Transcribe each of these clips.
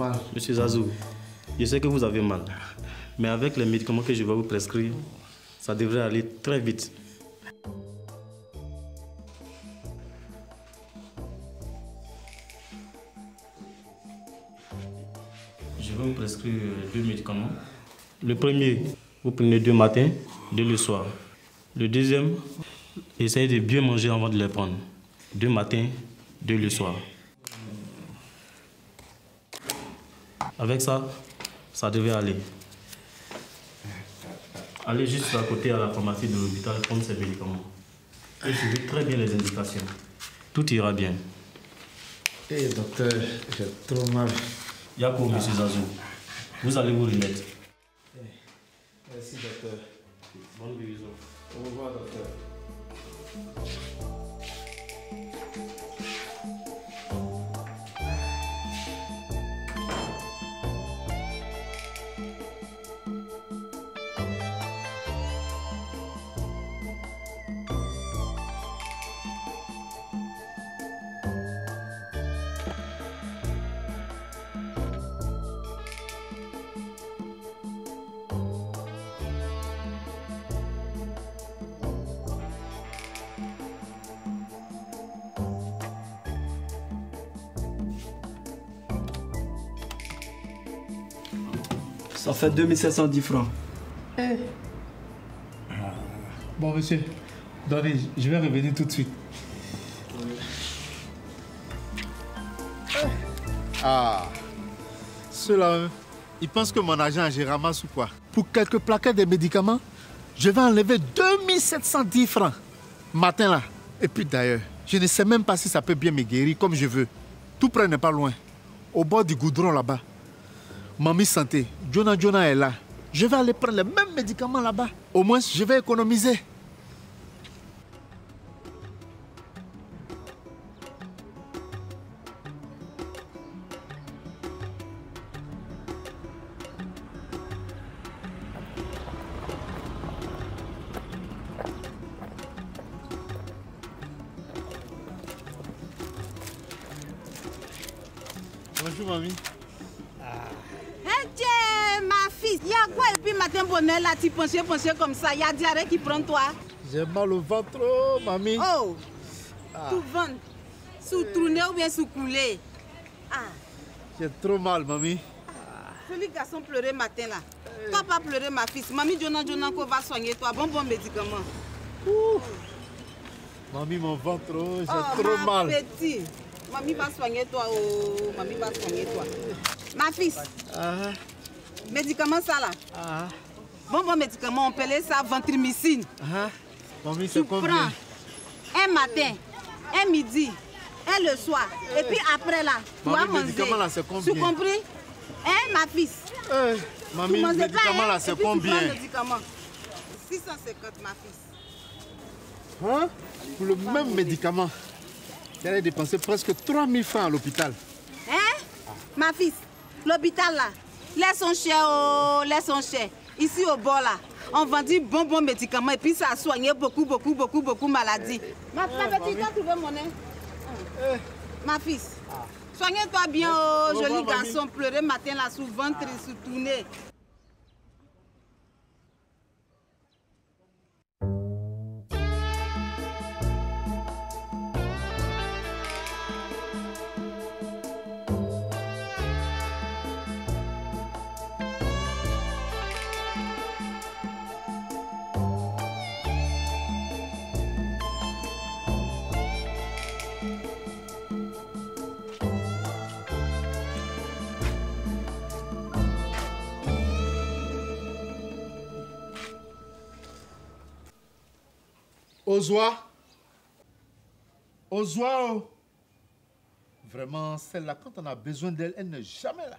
mal. Monsieur Zazou, je sais que vous avez mal. Mais avec les médicaments que je vais vous prescrire, ça devrait aller très vite. Je vais vous prescrire 2 médicaments. Le premier, vous prenez 2 matins, 2 le soir. Le deuxième, essayez de bien manger avant de les prendre. 2 matins, 2 le soir. Avec ça, ça devait aller. Allez juste à côté à la pharmacie de l'hôpital prendre ces médicaments. Et suivez très bien les indications. Tout ira bien. Eh docteur, j'ai trop mal. Yako, monsieur Zazou, vous allez vous remettre. Merci docteur. Bonne guérison. Au revoir docteur. Ça fait 2710 francs. Bon monsieur, donnez, je vais revenir tout de suite. Ah, ceux-là, ils pensent que mon argent, je ramasse ou quoi? Pour quelques plaquettes de médicaments, je vais enlever 2710 francs matin là. Et puis d'ailleurs, je ne sais même pas si ça peut bien me guérir comme je veux. Tout près n'est pas loin, au bord du goudron là-bas. Mamie Santé, Jonah est là. Je vais aller prendre les mêmes médicaments là-bas. Au moins, je vais économiser. Bonjour, mamie. Ma fille, il y a quoi et puis matin bonheur là, tu penches comme ça, il y a diarrhée qui prend toi. J'ai mal au ventre, oh, mamie. Oh, tout ventre, sous tourné ou bien sous coulé. J'ai trop mal, mamie. Celui garçon pleurait matin là. Toi pas pleurer ma fille. Mamie Jonah qu'on va soigner toi, bon médicament. Mamie, mon ventre, oh, j'ai trop mal. Petit. Mamie va soigner toi, oh, mamie va soigner toi. Ma fille. Médicament ça là. Bon médicament, on appelle ça ventrimycine. Mamie, c'est combien? Tu prends un matin, un midi, un le soir. Et puis après là, tu vas manger. Médicament là, c'est combien? Tu compris? Hein, ma fille? Mamie, le médicament là, c'est combien? 650, ma fille. Hein? Pour le même médicament, j'allais dépenser presque 3000 francs à l'hôpital. Hein? Ma fille, l'hôpital là, laisse son cher, oh, laisse son cher. Ici au bord là, on vendit bon médicaments et puis ça a soigné beaucoup maladies. Ma petite, tu as trouvé mon nez? Ma fille, soignez-toi bien, oh, joli garçon, pleurer matin là sous ventre et sous tourner. Ozwa. Oh. Vraiment, celle-là, quand on a besoin d'elle, elle n'est jamais là.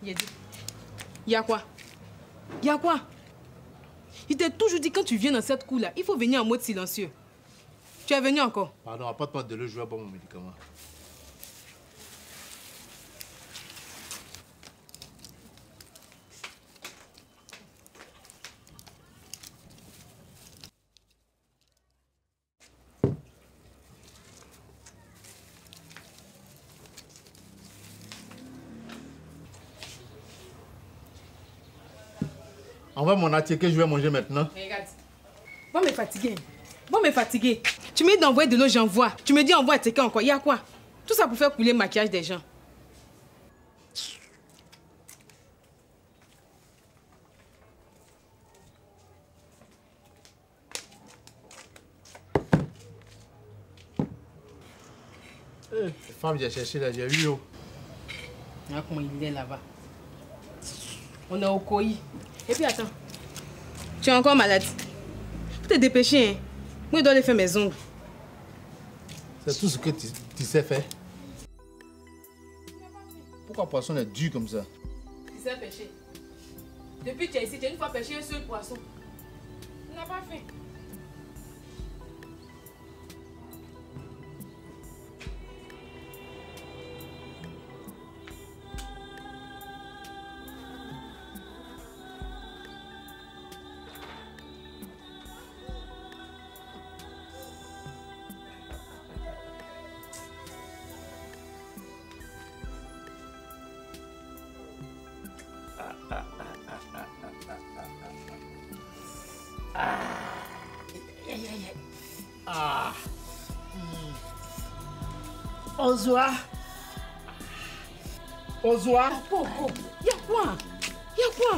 Yedi, y a quoi? Il t'a toujours dit quand tu viens dans cette cour-là, il faut venir en mode silencieux. Tu es venu encore? Pardon, apporte-moi de l'eau, je vais boire mon médicament. Envoie mon assiette que je vais manger maintenant. Regarde. Bon, mais fatigué. Bon, mais fatigué. Tu me dis d'envoyer de l'eau, j'envoie. Tu me dis envoie attaquer encore. Il y a quoi? Tout ça pour faire couler le maquillage des gens. Les femmes, j'ai cherché là, j'ai vu. Regarde comment il est là-bas. On est au Koi. Et puis attends. Tu es encore malade. Faut te dépêcher, hein. Moi, je dois aller faire mes ongles. C'est tout ce que tu sais faire. Pourquoi poisson est dur comme ça? Tu sais pêcher. Depuis que tu es ici, tu as une fois pêché un seul poisson. Tu n'as pas faim. Ozoa. Ozoa. Y'a quoi? Y'a quoi?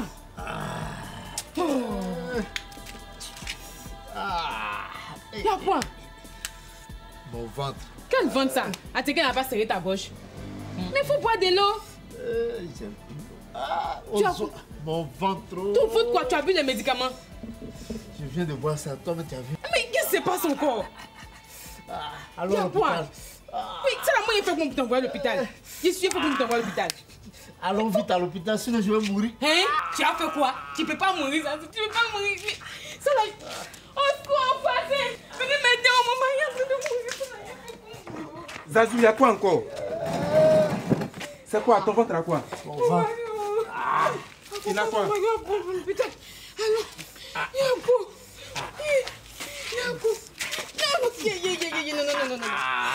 Y'a quoi? Mon ventre. Quel ventre ça? Atéké n'a pas serré ta gauche. Mais faut boire de l'eau. Ozoa. Mon ventre. Tout fout quoi? Tu as bu des médicaments? Je viens de voir ça. Toi, mais tu as vu. Mais qu'est-ce qui se passe encore? Alors, Y'a quoi? Oui, c'est la moyen pour t'envoyer à l'hôpital. Je suis pour t'envoyer à l'hôpital. Allons vite à l'hôpital, sinon je vais mourir. Hein? Tu as fait quoi? Tu peux pas mourir, ça. Tu peux pas mourir. Ça là. Au secours, passez. Venez m'aider, mon mari. Zazou, il y a quoi encore? C'est quoi? Ton ventre a quoi? Mon ventre. Il a quoi? Putain. Alors, il y a un pot. Il y a un pot. Non.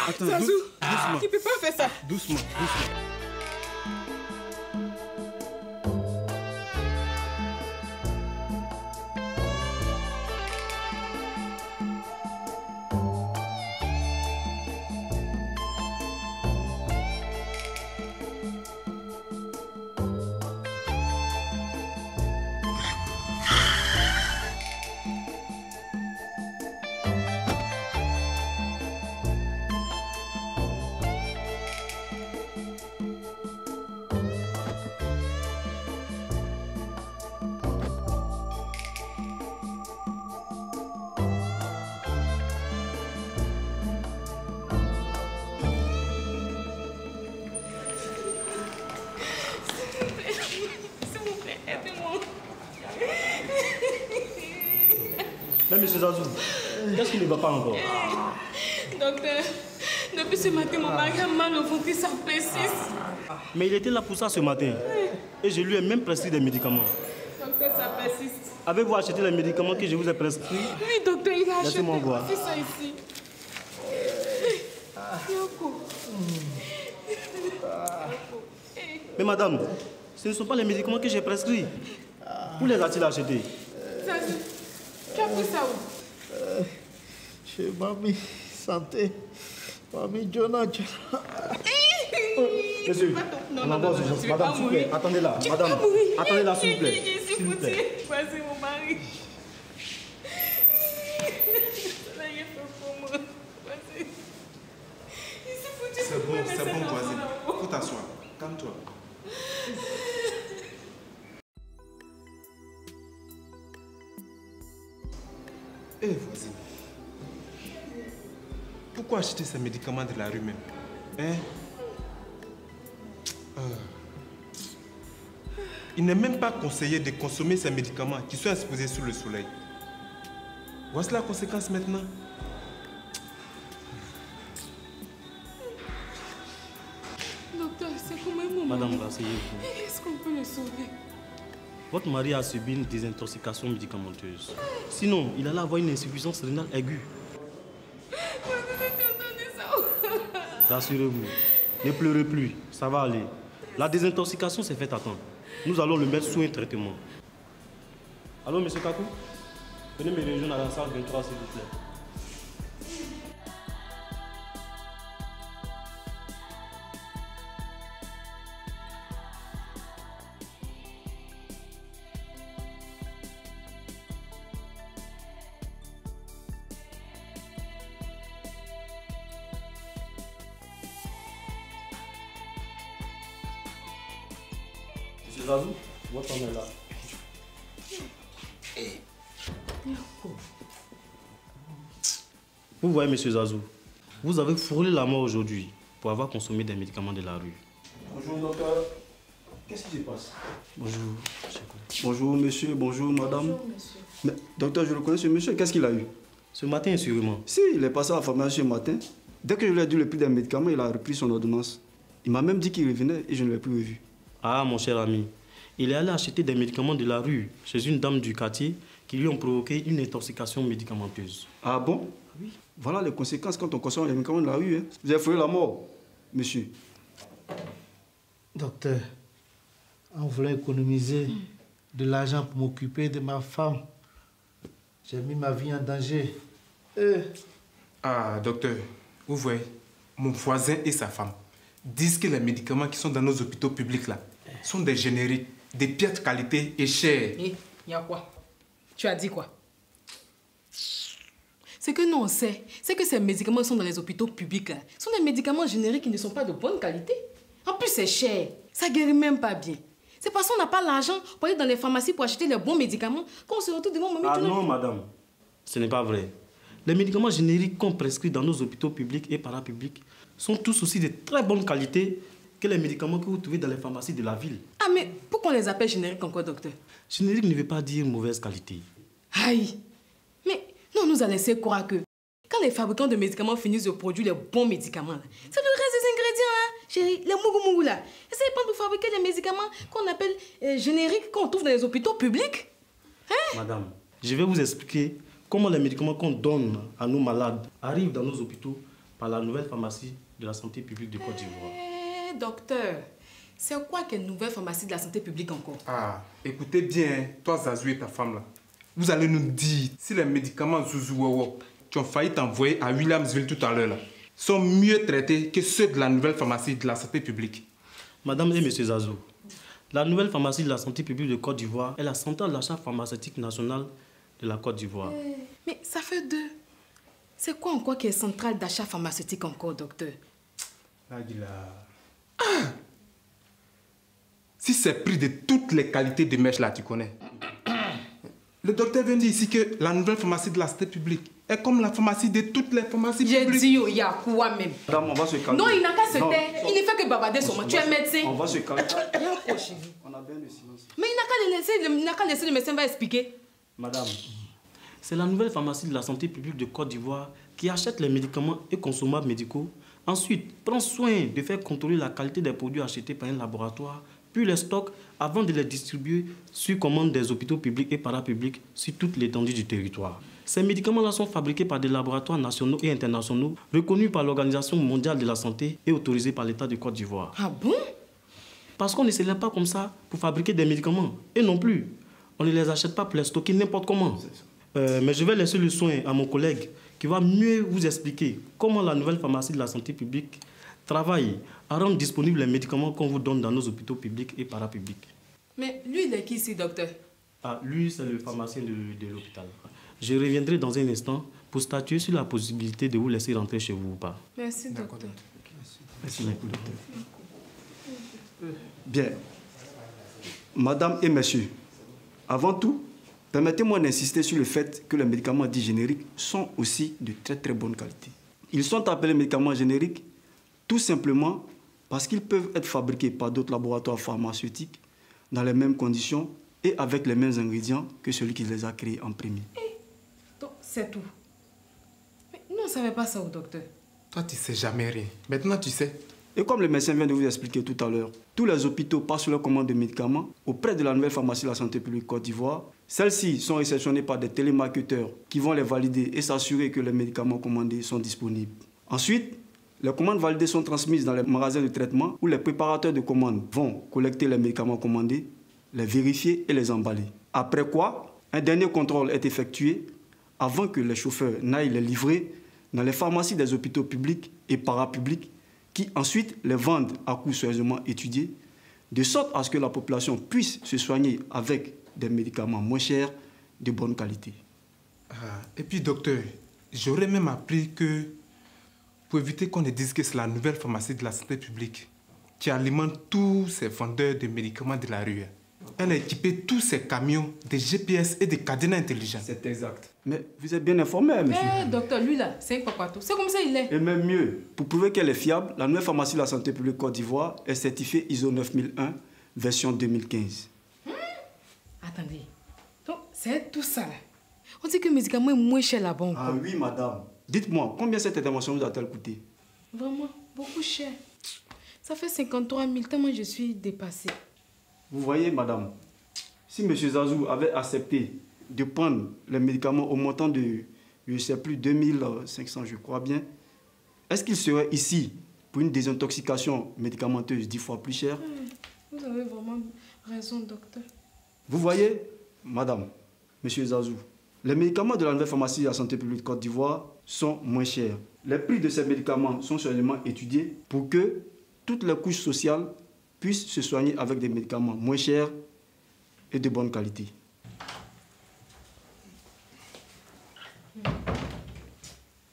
Attends, Zazou, doucement. tu peux pas faire ça. Doucement. Mais monsieur Zazou, qu'est-ce qui ne va pas encore? Docteur, depuis ce matin, mon mari a mal au ventre, ça persiste. Mais il était là pour ça ce matin. Et je lui ai même prescrit des médicaments. Docteur, ça persiste. Avez-vous acheté les médicaments que je vous ai prescrits? Oui, docteur, il a acheté. Laissez-moi voir. C'est ça ici. Mais madame, ce ne sont pas les médicaments que j'ai prescrits. Où les a-t-il achetés? Zazou, tu as pris ça où? Chez Mamie Santé. Mamie Jonah. Monsieur, on a besoin d'urgence. Madame, s'il vous plaît, attendez là. Madame, attendez là, s'il vous plaît. S'il vous plaît. Vas-y, mon mari. Ça y est, pour moi. Vas-y. C'est bon, voisine. Faut t'asseoir. Calme-toi. Eh, voisine. Pourquoi acheter ces médicaments de la rue même? Hein? Il n'est même pas conseillé de consommer ces médicaments qui sont exposés sous le soleil. Voici la conséquence maintenant. Docteur, c'est comment mon Madame, mari? rasseyez-vous. Est-ce qu'on peut le sauver? Votre mari a subi une désintoxication médicamenteuse. Sinon, il allait avoir une insuffisance rénale aiguë. Rassurez-vous, ne pleurez plus, ça va aller. La désintoxication s'est faite à temps. Nous allons le mettre sous un traitement. Allô, monsieur Kakou? Venez me rejoindre à la salle 23, s'il vous plaît. Monsieur Zazou, votre femme est là. Vous voyez, monsieur Zazou, vous avez frôlé la mort aujourd'hui pour avoir consommé des médicaments de la rue. Bonjour, docteur. Qu'est-ce qui se passe? Bonjour. Bonjour, monsieur. Bonjour, madame. Bonjour, monsieur. Mais, docteur, je le connais, ce monsieur. Qu'est-ce qu'il a eu? Ce matin, sûrement. Si, il est passé à la pharmacie ce matin. Dès que je lui ai dit le prix des médicaments, il a repris son ordonnance. Il m'a même dit qu'il revenait et je ne l'ai plus revu. Ah, mon cher ami, il est allé acheter des médicaments de la rue chez une dame du quartier qui lui ont provoqué une intoxication médicamenteuse. Ah bon? Oui. Voilà les conséquences quand on consomme les médicaments de la rue. Hein. Vous avez frôlé la mort, monsieur. Docteur, on voulait économiser de l'argent pour m'occuper de ma femme. J'ai mis ma vie en danger. Ah, docteur, vous voyez, mon voisin et sa femme disent que les médicaments qui sont dans nos hôpitaux publics là sont des génériques, de piètre qualité et chers. Et il y a quoi? Tu as dit quoi? Ce que nous on sait, c'est que ces médicaments qui sont dans les hôpitaux publics là, sont des médicaments génériques qui ne sont pas de bonne qualité. En plus, c'est cher. Ça guérit même pas bien. C'est parce qu'on n'a pas l'argent pour aller dans les pharmacies pour acheter les bons médicaments qu'on se retrouve devant Ah non, madame. Ce n'est pas vrai. Les médicaments génériques qu'on prescrit dans nos hôpitaux publics et parapublics sont tous aussi de très bonne qualité que les médicaments que vous trouvez dans les pharmacies de la ville. Ah, mais pourquoi on les appelle génériques encore, docteur? Générique ne veut pas dire mauvaise qualité. Aïe! Mais nous, on nous a laissé croire que quand les fabricants de médicaments finissent de produire les bons médicaments, c'est le reste des ingrédients, hein, chérie, les mougou là. Essayez pas de fabriquer les médicaments qu'on appelle génériques qu'on trouve dans les hôpitaux publics. Hein? Madame, je vais vous expliquer comment les médicaments qu'on donne à nos malades arrivent dans nos hôpitaux par la nouvelle pharmacie de la santé publique de Côte d'Ivoire. Docteur, c'est quoi qu'une nouvelle pharmacie de la santé publique encore? Ah, écoutez bien, toi Zazou et ta femme là. Vous allez nous dire si les médicaments Zouzouowo qui ont failli t'envoyer à Williamsville tout à l'heure là sont mieux traités que ceux de la nouvelle pharmacie de la santé publique. Madame et monsieur Zazou, la nouvelle pharmacie de la santé publique de Côte d'Ivoire est la centrale d'achat pharmaceutique nationale de la Côte d'Ivoire. Mais ça fait deux. C'est quoi encore qui est centrale d'achat pharmaceutique encore, docteur? Si c'est pris de toutes les qualités de mèche là, tu connais. Le docteur vient dire ici que la nouvelle pharmacie de la santé publique est comme la pharmacie de toutes les pharmacies J'ai publiques. dit, il y a quoi même? Madame, on va se calmer. Non, il n'a qu'à se Non, taire. Il ne fait que bavarder sur moi. Tu es médecin. On va se calmer. Rien quoi, chérie. On a bien le silence. Mais il n'a qu'à laisser le médecin va expliquer. Madame, c'est la nouvelle pharmacie de la santé publique de Côte d'Ivoire qui achète les médicaments et consommables médicaux. Ensuite, prend soin de faire contrôler la qualité des produits achetés par un laboratoire, puis les stocks avant de les distribuer sur commande des hôpitaux publics et parapublics sur toute l'étendue du territoire. Ces médicaments-là sont fabriqués par des laboratoires nationaux et internationaux reconnus par l'Organisation mondiale de la santé et autorisés par l'État de Côte d'Ivoire. Ah bon? Parce qu'on ne se lève pas comme ça pour fabriquer des médicaments. Et non plus, on ne les achète pas pour les stocker n'importe comment. Mais je vais laisser le soin à mon collègue qui va mieux vous expliquer comment la nouvelle pharmacie de la santé publique travaille à rendre disponibles les médicaments qu'on vous donne dans nos hôpitaux publics et parapublics. Mais lui, il est qui ici, docteur? Ah, lui, c'est le pharmacien de l'hôpital. Je reviendrai dans un instant pour statuer sur la possibilité de vous laisser rentrer chez vous ou pas. Merci, docteur. Merci beaucoup, docteur. Bien. Madame et messieurs, avant tout, permettez-moi d'insister sur le fait que les médicaments dits génériques sont aussi de très très bonne qualité. Ils sont appelés médicaments génériques tout simplement parce qu'ils peuvent être fabriqués par d'autres laboratoires pharmaceutiques dans les mêmes conditions et avec les mêmes ingrédients que celui qui les a créés en premier. Donc, c'est tout. Mais nous, on ne savait pas ça au docteur. Toi, tu sais jamais rien. Maintenant, tu sais. Et comme le médecin vient de vous expliquer tout à l'heure, tous les hôpitaux passent leur commande de médicaments auprès de la nouvelle pharmacie de la santé publique Côte d'Ivoire. Celles-ci sont réceptionnées par des télémarketeurs qui vont les valider et s'assurer que les médicaments commandés sont disponibles. Ensuite, les commandes validées sont transmises dans les magasins de traitement où les préparateurs de commandes vont collecter les médicaments commandés, les vérifier et les emballer. Après quoi, un dernier contrôle est effectué avant que les chauffeurs n'aillent les livrer dans les pharmacies des hôpitaux publics et parapublics qui ensuite les vendent à coûts sérieusement étudiés, de sorte à ce que la population puisse se soigner avec des médicaments moins chers, de bonne qualité. Et puis, docteur, j'aurais même appris que, pour éviter qu'on ne dise que c'est la nouvelle pharmacie de la santé publique qui alimente tous ces vendeurs de médicaments de la rue. Elle a équipé tous ces camions de GPS et de cadenas intelligents. C'est exact. Mais vous êtes bien informé, monsieur. Mais docteur, lui là, c'est un papato. C'est comme ça il est. Et même mieux, pour prouver qu'elle est fiable, la nouvelle pharmacie de la santé publique Côte d'Ivoire est certifiée ISO 9001, version 2015. Attendez. Donc, c'est tout ça là. On dit que le médicament est moins cher là-bas. Ah oui, madame. Dites-moi, combien cette intervention vous a-t-elle coûté? Vraiment, beaucoup cher. Ça fait 53 000, tellement je suis dépassée. Vous voyez, madame, si M. Zazou avait accepté de prendre les médicaments au montant de, je ne sais plus, 2500, je crois bien, est-ce qu'il serait ici pour une désintoxication médicamenteuse 10 fois plus chère? Vous avez vraiment raison, docteur. Vous voyez, madame, M. Zazou, les médicaments de la nouvelle pharmacie de la santé publique Côte d'Ivoire sont moins chers. Les prix de ces médicaments sont sérieusement étudiés pour que toutes les couches sociales puissent se soigner avec des médicaments moins chers et de bonne qualité.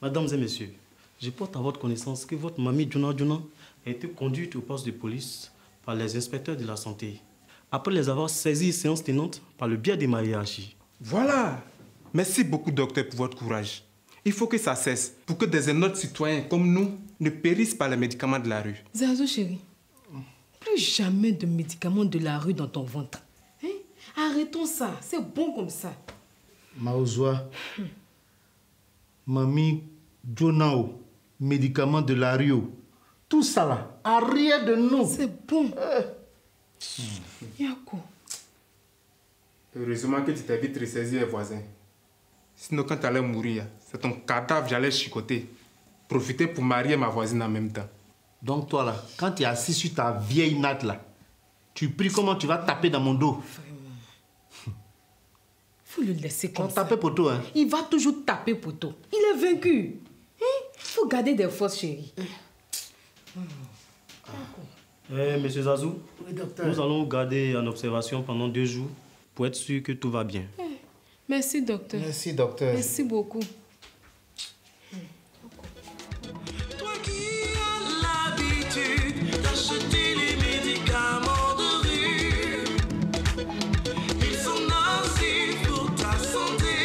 Mesdames et messieurs, je porte à votre connaissance que votre mamie Djouna Djouna a été conduite au poste de police par les inspecteurs de la santé, après les avoir saisis séance tenante par le biais des mariages. Voilà. Merci beaucoup, docteur, pour votre courage. Il faut que ça cesse pour que des autres citoyens comme nous ne périssent par les médicaments de la rue. Zazou, chérie, plus jamais de médicaments de la rue dans ton ventre. Hein? Arrêtons ça, c'est bon comme ça. Maozoa, Mami, Jonao, médicaments de la rue, tout ça là, arrière de nous. C'est bon. Yako. Heureusement que tu t'es vite ressaisi les voisins. Sinon, quand tu allais mourir, c'est ton cadavre que j'allais chicoter. Profiter pour marier ma voisine en même temps. Donc toi là, quand tu es assis sur ta vieille natte là, tu pries comment tu vas taper dans mon dos. Faut le laisser comme ça. Taper poteau, hein. Il va toujours taper poteau. Il est vaincu. Faut garder des forces, chérie. Monsieur Zazou, Oui, docteur. nous allons vous garder en observation pendant 2 jours pour être sûr que tout va bien. Merci, docteur. Merci, docteur. Merci beaucoup. Toi qui as l'habitude d'acheter les médicaments de rue, ils sont nocifs pour ta santé,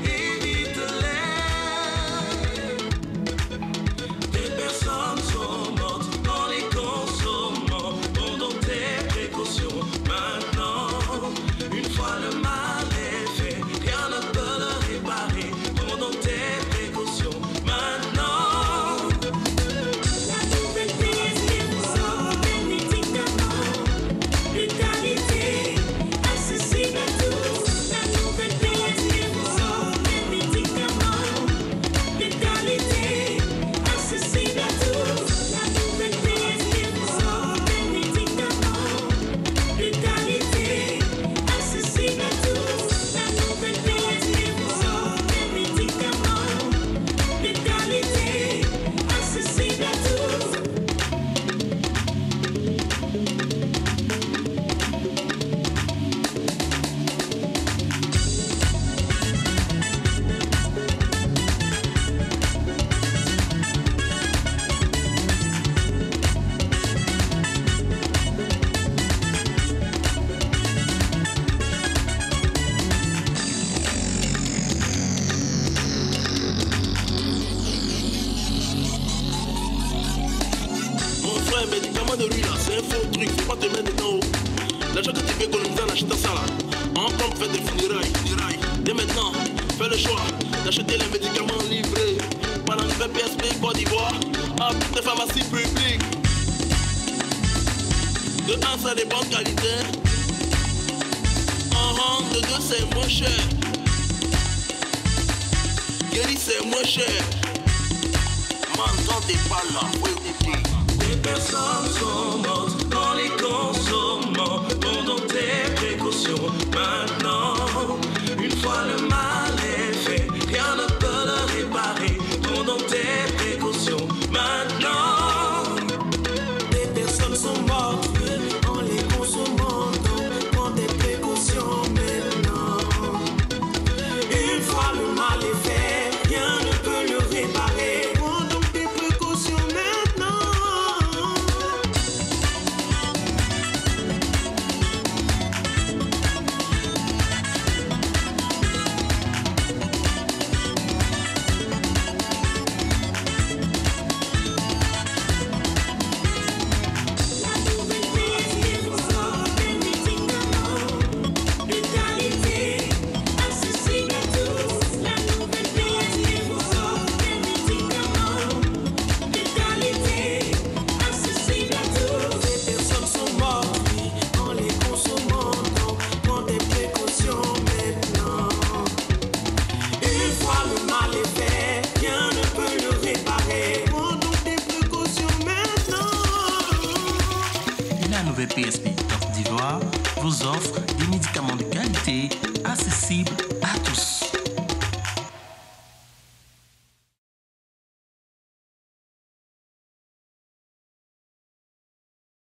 évite-les. Des personnes sont mortes en les consommant. Prends donc tes précautions maintenant. Une fois le mal est fait, rien ne peut le réparer. Prends donc tes précautions maintenant. La nouvelle PSP sort des médicaments de qualité, accessible à tous. La nouvelle PSP sort des médicaments de qualité, accessible à tous. La nouvelle PSP sort des médicaments de qualité, accessible à tous. La nouvelle PSP sort des médicaments de qualité, accessible à tous. Mon frère, médicament de lui là, c'est un faux truc, faut pas te mettre dedans. L'argent que tu peux économiser en achetant ça là, en compte fait des funérailles. Dès maintenant, fais le choix d'acheter les médicaments livrés par la nouvelle PSP Côte d'Ivoire à toutes les pharmacies publiques. De 1, c'est de bonne qualité. De 2, c'est moins cher. Guéri, c'est moins cher. M'entendez pas là, oui, oui. Des personnes sont mortes en les consommant. Prends donc tes précautions maintenant. Une PSP Côte d'Ivoire vous offre des médicaments de qualité accessibles à tous.